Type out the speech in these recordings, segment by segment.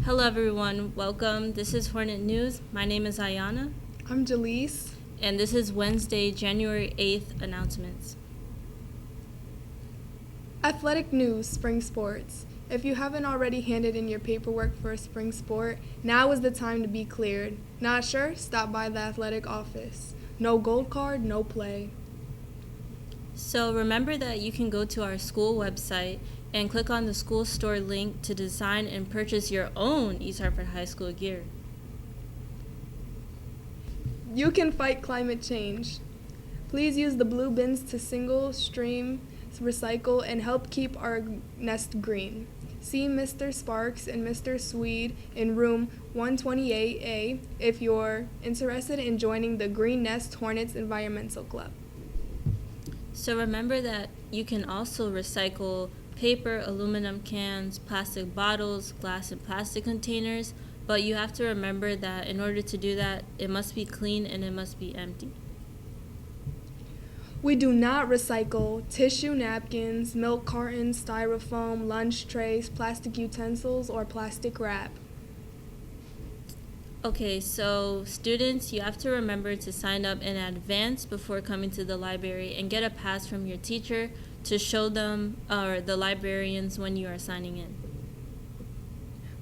Hello everyone, welcome. This is Hornet News. My name is Ayana. I'm Jaleese. And this is Wednesday, January 8th announcements. Athletic news, spring sports. If you haven't already handed in your paperwork for a spring sport, now is the time to be cleared. Not sure? Stop by the athletic office. No gold card, no play. So remember that you can go to our school website and click on the school store link to design and purchase your own East Hartford High School gear. You can fight climate change. Please use the blue bins to single stream, recycle, and help keep our nest green. See Mr. Sparks and Mr. Swede in room 128A if you're interested in joining the Green Nest Hornets Environmental Club. So remember that you can also recycle paper, aluminum cans, plastic bottles, glass and plastic containers, but you have to remember that in order to do that, it must be clean and it must be empty. We do not recycle tissue napkins, milk cartons, styrofoam, lunch trays, plastic utensils, or plastic wrap. Okay, so students, you have to remember to sign up in advance before coming to the library and get a pass from your teacher to show them or the librarians when you are signing in.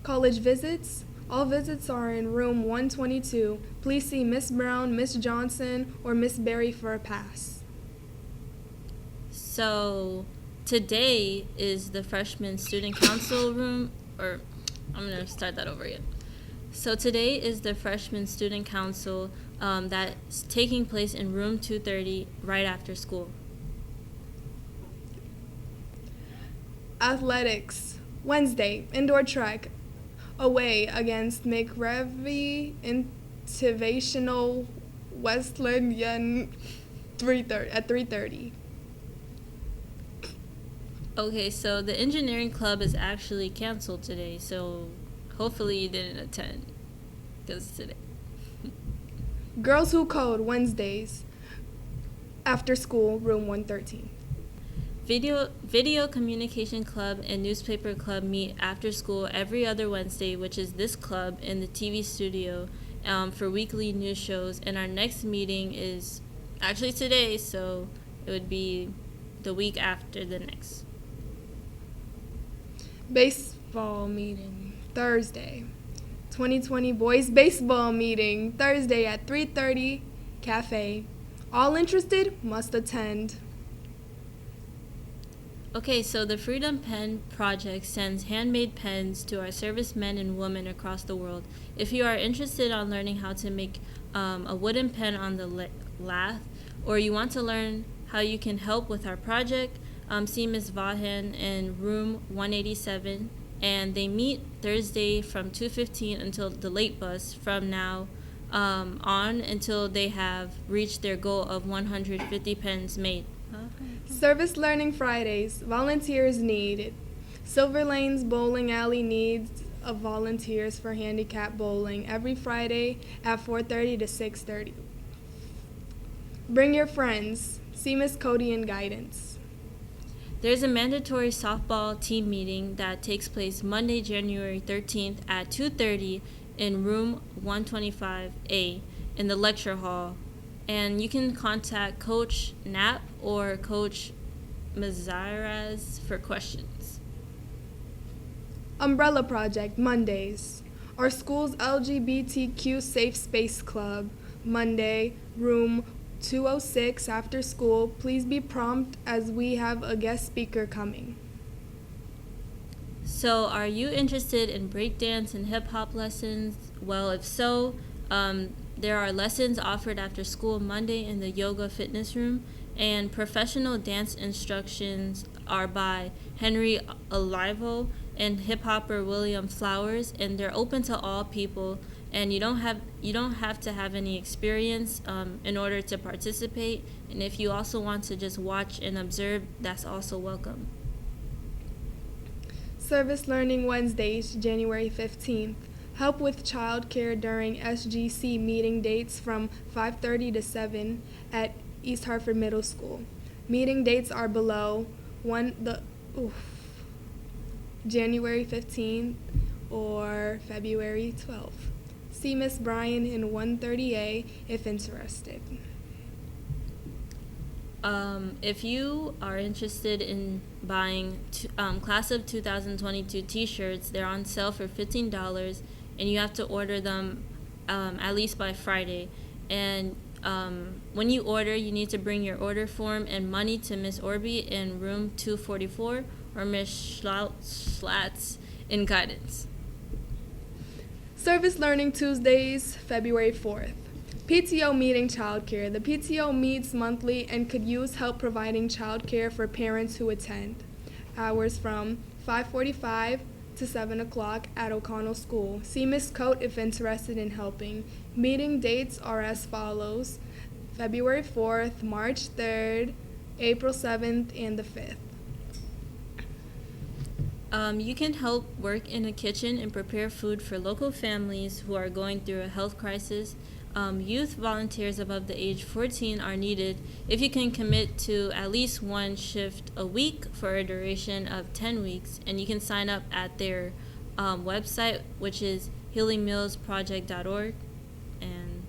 College visits. All visits are in room 122. Please see Miss Brown, Miss Johnson, or Miss Berry for a pass. So today is the freshman student council room, or I'm going to start that over again. So today is the freshman student council that's taking place in room 230 right after school. Athletics. Wednesday, indoor track. Away against McRevy Intivational Westlandian at 3:30. Okay, so the engineering club is actually canceled today, so hopefully you didn't attend, because today. Girls Who Code Wednesdays. After school, room 113. Video Communication Club and Newspaper Club meet after school every other Wednesday, which is this club in the TV studio for weekly news shows. And our next meeting is actually today, so it would be the week after the next. Baseball meeting, Thursday. 2020 boys baseball meeting, Thursday at 3:30, cafe. All interested must attend. Okay, so the Freedom Pen Project sends handmade pens to our servicemen and women across the world. If you are interested in learning how to make a wooden pen on the lathe, or you want to learn how you can help with our project, see Ms. Vaughan in room 187, and they meet Thursday from 2:15 until the late bus from now on until they have reached their goal of 150 pens made. Service Learning Fridays, volunteers needed. Silver Lane's bowling alley needs volunteers for handicap bowling every Friday at 4:30 to 6:30. Bring your friends. See Miss Cody in guidance. There's a mandatory softball team meeting that takes place Monday, January 13th at 2:30 in room 125A in the lecture hall. And you can contact Coach Knapp or Coach Mazaraz for questions. Umbrella Project, Mondays. Our school's LGBTQ Safe Space Club, Monday, room 206 after school. Please be prompt as we have a guest speaker coming. So are you interested in breakdance and hip-hop lessons? Well, if so, there are lessons offered after school Monday in the yoga fitness room, and professional dance instructions are by Henry Olivo and hip-hopper William Flowers, and they're open to all people, and you don't have to have any experience in order to participate, and if you also want to just watch and observe, that's also welcome. Service Learning Wednesdays, January 15th. Help with childcare during SGC meeting dates from 5:30 to 7 at East Hartford Middle School. Meeting dates are below. January 15th, or February 12th. See Miss Bryant in 130A if interested. If you are interested in buying class of 2022 t-shirts, they're on sale for $15, and you have to order them at least by Friday. And when you order, you need to bring your order form and money to Miss Orby in room 244 or Miss Schlatt's in guidance. Service Learning Tuesdays, February 4th. PTO meeting childcare. The PTO meets monthly and could use help providing childcare for parents who attend. Hours from 5:45 to 7 o'clock at O'Connell School. See Miss Coate if interested in helping. Meeting dates are as follows: February 4th, March 3rd, April 7th, and the 5th. You can help work in a kitchen and prepare food for local families who are going through a health crisis. Youth volunteers above the age 14 are needed if you can commit to at least one shift a week for a duration of 10 weeks. And you can sign up at their website, which is healingmealsproject.org, and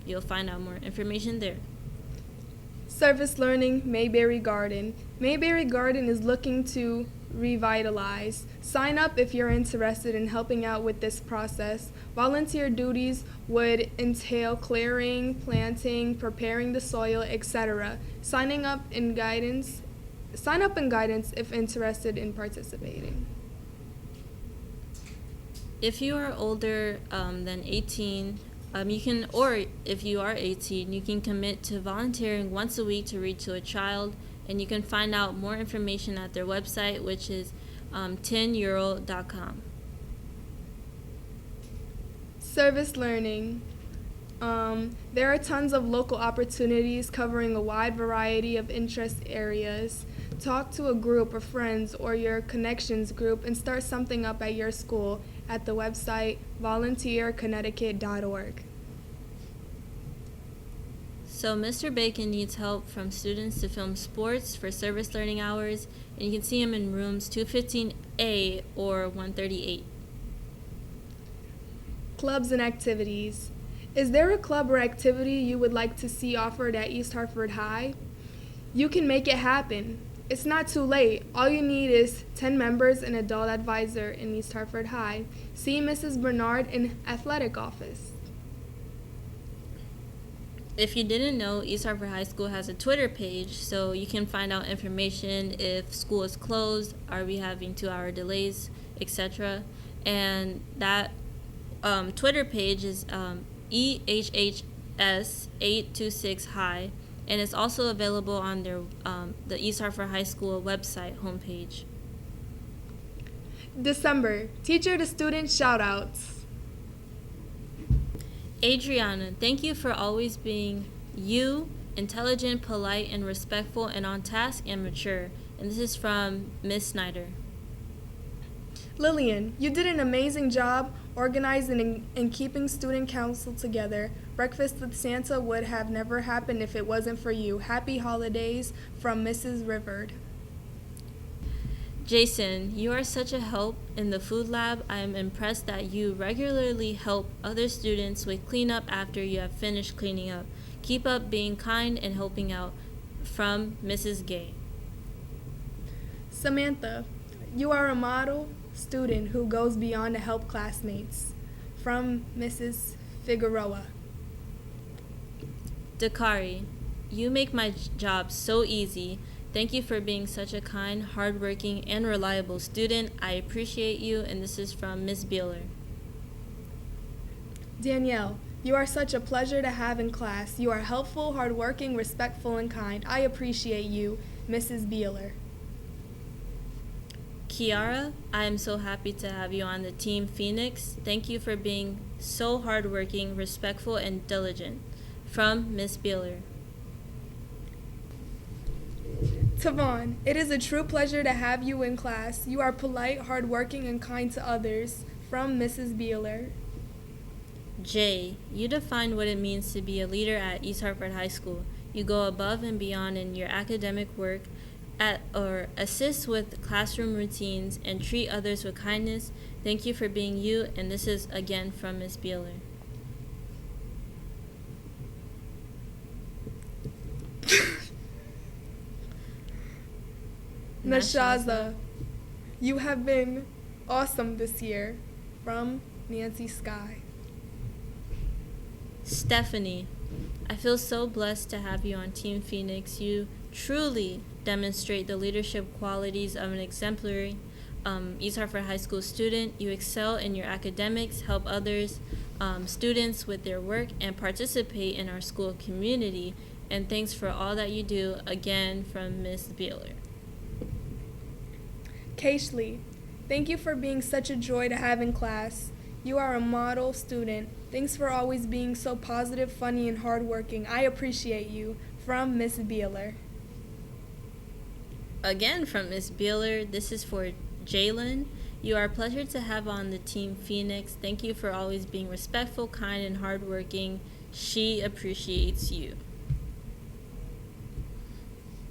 you'll find out more information there. Service Learning, Mayberry Garden. Mayberry Garden is looking to revitalize. Sign up if you're interested in helping out with this process. Volunteer duties would entail clearing, planting, preparing the soil, etc. Sign up in guidance if interested in participating. If you are older than 18, if you are 18, you can commit to volunteering once a week to read to a child, and you can find out more information at their website, which is 10euro.com. Service Learning. There are tons of local opportunities covering a wide variety of interest areas. Talk to a group of friends or your connections group and start something up at your school at the website volunteerconnecticut.org. So Mr. Bacon needs help from students to film sports for service learning hours, and you can see him in rooms 215A or 138. Clubs and activities. Is there a club or activity you would like to see offered at East Hartford High? You can make it happen. It's not too late. All you need is 10 members and an adult advisor in East Hartford High. See Mrs. Bernard in athletic office. If you didn't know, East Hartford High School has a Twitter page, so you can find out information if school is closed, are we having 2-hour delays, etc. And that Twitter page is EHHS 826 High, and it's also available on their the East Hartford High School website homepage. December, teacher to student shoutouts. Adriana, thank you for always being you, intelligent, polite, and respectful, and on task and mature. And this is from Miss Snyder. Lillian, you did an amazing job organizing and keeping student council together. Breakfast with Santa would have never happened if it wasn't for you. Happy holidays from Mrs. Rivard. Jason, you are such a help in the food lab. I am impressed that you regularly help other students with cleanup after you have finished cleaning up. Keep up being kind and helping out. From Mrs. Gay. Samantha, you are a model student who goes beyond to help classmates. From Mrs. Figueroa. Dakari, you make my job so easy. Thank you for being such a kind, hardworking, and reliable student. I appreciate you, and this is from Miss Beeler. Danielle, you are such a pleasure to have in class. You are helpful, hardworking, respectful, and kind. I appreciate you, Mrs. Beeler. Qiarah, I am so happy to have you on the team Phoenix. Thank you for being so hardworking, respectful, and diligent. From Miss Beeler. Tavon, it is a true pleasure to have you in class. You are polite, hardworking, and kind to others. From Mrs. Beeler. Jay, you define what it means to be a leader at East Hartford High School. You go above and beyond in your academic work, assist with classroom routines, and treat others with kindness. Thank you for being you, and this is again from Miss Beeler. Nashaza, you have been awesome this year. From Nancy Sky. Stephanie, I feel so blessed to have you on Team Phoenix. You truly demonstrate the leadership qualities of an exemplary East Hartford High School student. You excel in your academics, help others, students with their work, and participate in our school community. And thanks for all that you do, again, from Miss Beeler. Kaishli, thank you for being such a joy to have in class. You are a model student. Thanks for always being so positive, funny, and hardworking. I appreciate you. From Miss Beeler. Again, from Miss Beeler, this is for Jalen. You are a pleasure to have on the Team Phoenix. Thank you for always being respectful, kind, and hardworking. She appreciates you.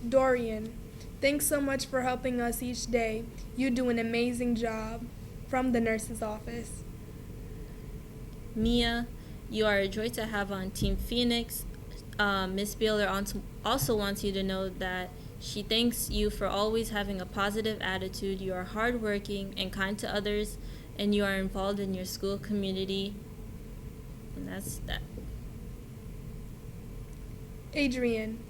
Dorian, thanks so much for helping us each day. You do an amazing job. From the nurse's office. Mia, you are a joy to have on Team Phoenix. Miss Beeler also wants you to know that she thanks you for always having a positive attitude. You are hardworking and kind to others, and you are involved in your school community. And that's that. Adrian,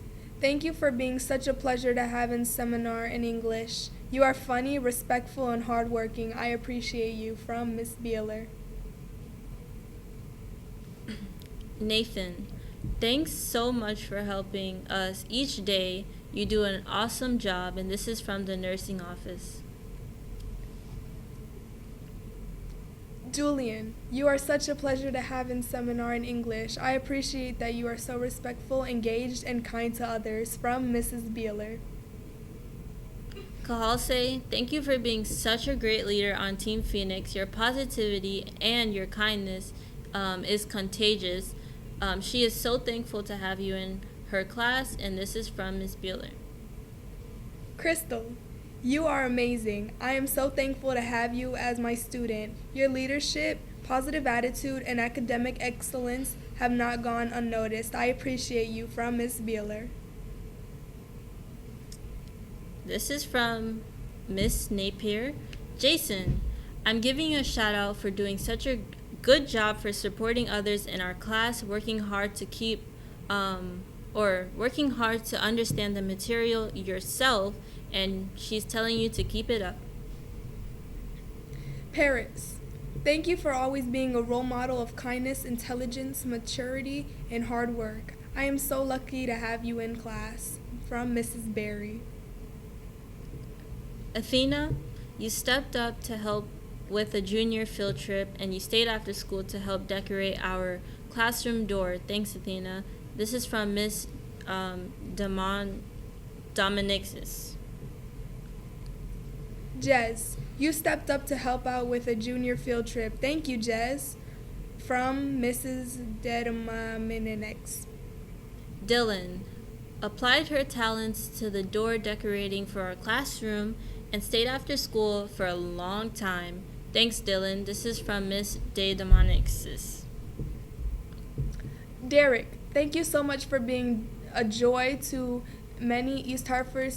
thank you for being such a pleasure to have in seminar in English. You are funny, respectful, and hardworking. I appreciate you. From Miss Beeler. Nathan, thanks so much for helping us each day. You do an awesome job, and this is from the nursing office. Julian, you are such a pleasure to have in seminar in English. I appreciate that you are so respectful, engaged, and kind to others. From Mrs. Beeler. Kahalse, thank you for being such a great leader on Team Phoenix. Your positivity and your kindness is contagious. She is so thankful to have you in her class, and this is from Ms. Beeler. Crystal, you are amazing. I am so thankful to have you as my student. Your leadership, positive attitude, and academic excellence have not gone unnoticed. I appreciate you. From Ms. Beeler. This is from Miss Napier. Jason, I'm giving you a shout out for doing such a good job for supporting others in our class, working hard to understand the material yourself, and she's telling you to keep it up. Perez, thank you for always being a role model of kindness, intelligence, maturity, and hard work. I am so lucky to have you in class. From Mrs. Berry. Athena, you stepped up to help with a junior field trip, and you stayed after school to help decorate our classroom door. Thanks, Athena. This is from Miss Dominixis. Jez, you stepped up to help out with a junior field trip. Thank you, Jez. From Mrs. Dedemaminix. Dylan applied her talents to the door decorating for our classroom and stayed after school for a long time. Thanks, Dylan. This is from Miss Demonixis. Derek, thank you so much for being a joy to many East Hartford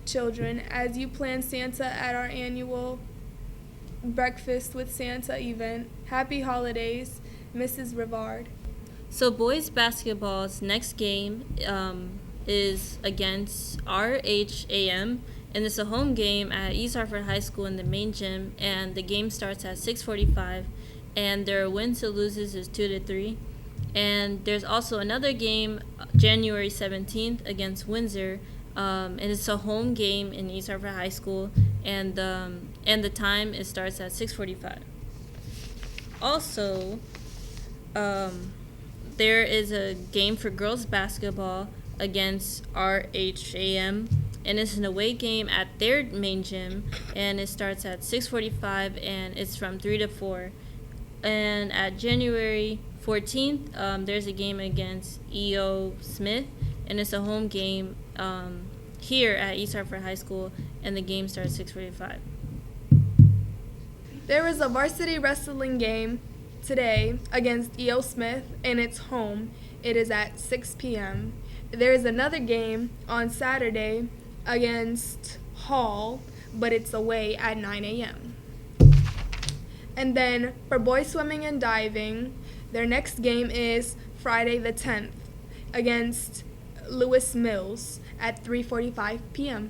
children as you plan Santa at our annual Breakfast with Santa event. Happy holidays, Mrs. Rivard. So boys basketball's next game is against RHAM, and it's a home game at East Hartford High School in the main gym, and the game starts at 6:45, and their wins to loses is 2-3. And there's also another game January 17th against Windsor, and it's a home game in East Hartford High School, and the time it starts at 6:45. Also, there is a game for girls basketball against RHAM, and it's an away game at their main gym, and it starts at 6:45, and it's from 3 to 4. And at January 14th, there's a game against E.O. Smith, and it's a home game here at East Hartford High School, and the game starts at 6:45. There is a varsity wrestling game today against E.O. Smith, and it's home. It is at 6 p.m. There is another game on Saturday against Hall, but it's away at 9 a.m. And then for boys swimming and diving, their next game is Friday the 10th against Lewis Mills at 3:45 p.m.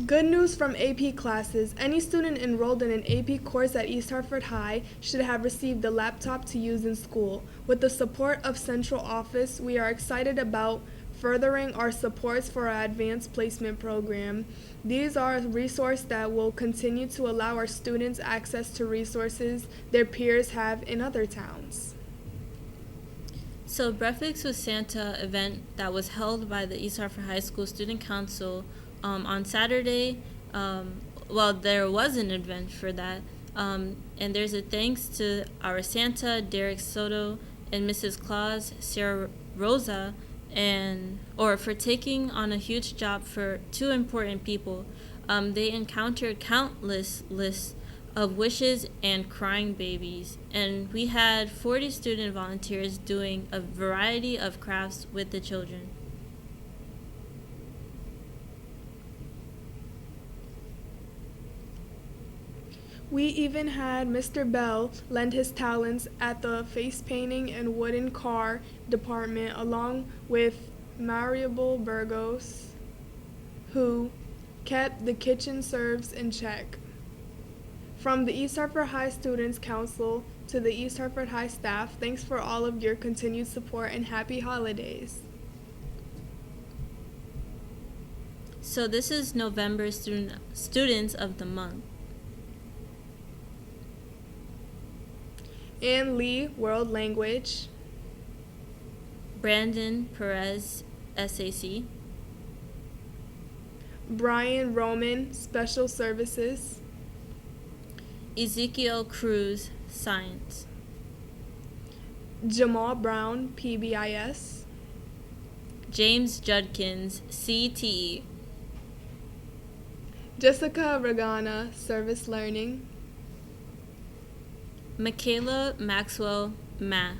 Good news from AP classes. Any student enrolled in an AP course at East Hartford High should have received a laptop to use in school. With the support of Central Office, we are excited about furthering our supports for our advanced placement program. These are a resource that will continue to allow our students access to resources their peers have in other towns. So, Breakfast with Santa event that was held by the East Hartford High School Student Council on Saturday. There was an event for that. And there's a thanks to our Santa, Derek Soto, and Mrs. Claus, Sarah Rosa, for taking on a huge job for two important people. They encountered countless lists of wishes and crying babies, and we had 40 student volunteers doing a variety of crafts with the children. We even had Mr. Bell lend his talents at the face painting and wooden car department, along with Mariable Burgos, who kept the kitchen serves in check. From the East Hartford High Students Council to the East Hartford High staff, thanks for all of your continued support and happy holidays. So this is November Students of the Month. Ann Lee, World Language. Brandon Perez, SAC. Brian Roman, Special Services. Ezekiel Cruz, Science. Jamal Brown, PBIS. James Judkins, CTE. Jessica Ragna, Service Learning. Mikayla Maxwell, Math.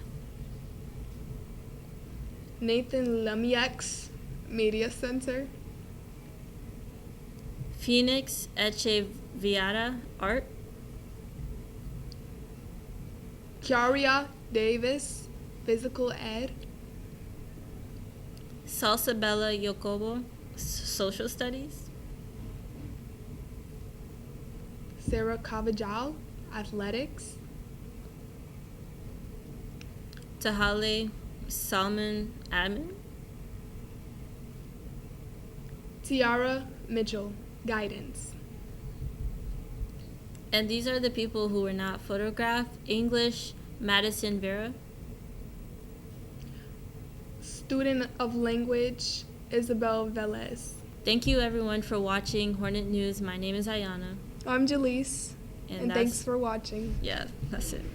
Nathan Lemieux, Media Center. Phoenix Echevarria, Art. Qiarah Davis, Physical Ed. Salsabela, Yakobo, Social Studies. Sara Carvajal, Athletics. Tahlea, Salmon, Admin. Tiara Mitchell, Guidance. And these are the people who were not photographed. English, Madison Vera. Student of Language, Isabel Velez. Thank you everyone for watching Hornet News. My name is Ayana. I'm Jaleese, and thanks that's for watching. Yeah, that's it.